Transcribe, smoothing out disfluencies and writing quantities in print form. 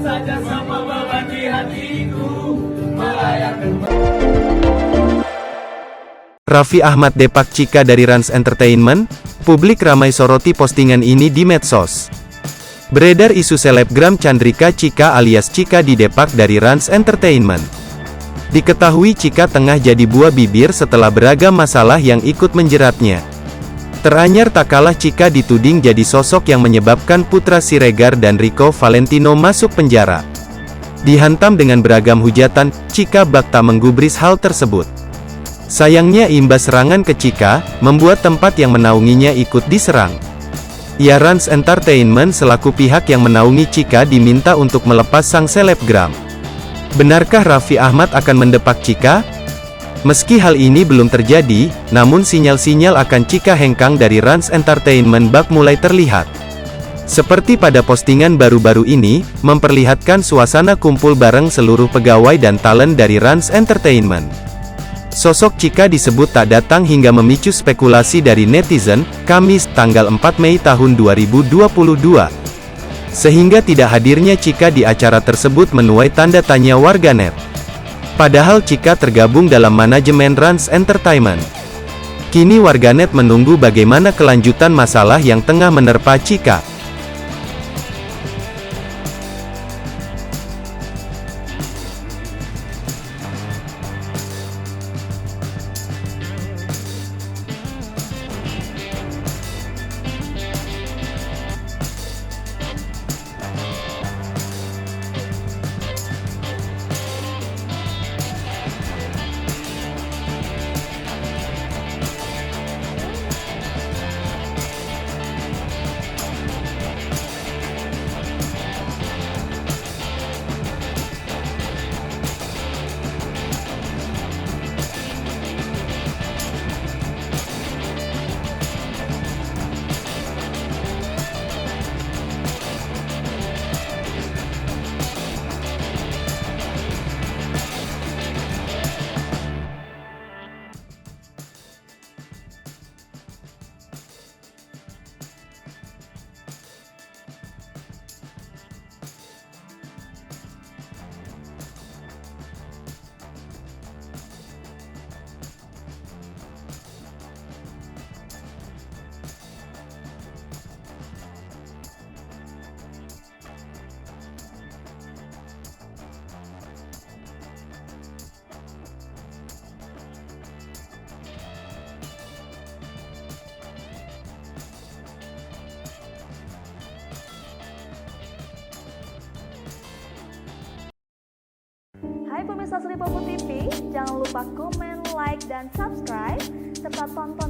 saja sama beban di hatiku melayangkan. Raffi Ahmad depak Cika dari Rans Entertainment. Publik ramai soroti postingan ini di medsos. Beredar isu selebgram Chandrika Cika alias Cika didepak dari Rans Entertainment. Diketahui Cika tengah jadi buah bibir setelah beragam masalah yang ikut menjeratnya. Teranyar tak kalah Cika dituding jadi sosok yang menyebabkan Putra Siregar dan Rico Valentino masuk penjara. Dihantam dengan beragam hujatan, Cika bak tak menggubris hal tersebut. Sayangnya imbas serangan ke Cika, membuat tempat yang menaunginya ikut diserang. Ya, Rans Entertainment selaku pihak yang menaungi Cika diminta untuk melepas sang selebgram. Benarkah Raffi Ahmad akan mendepak Cika? Meski hal ini belum terjadi, namun sinyal-sinyal akan Cika hengkang dari Rans Entertainment bak mulai terlihat. Seperti pada postingan baru-baru ini, memperlihatkan suasana kumpul bareng seluruh pegawai dan talent dari Rans Entertainment. Sosok Cika disebut tak datang hingga memicu spekulasi dari netizen, Kamis, tanggal 4 Mei tahun 2022. Sehingga tidak hadirnya Cika di acara tersebut menuai tanda tanya warganet. Padahal Cika tergabung dalam manajemen Rans Entertainment. Kini warganet menunggu bagaimana kelanjutan masalah yang tengah menerpa Cika. Hai pemirsa Sri Popo TV, jangan lupa komen, like, dan subscribe, serta tonton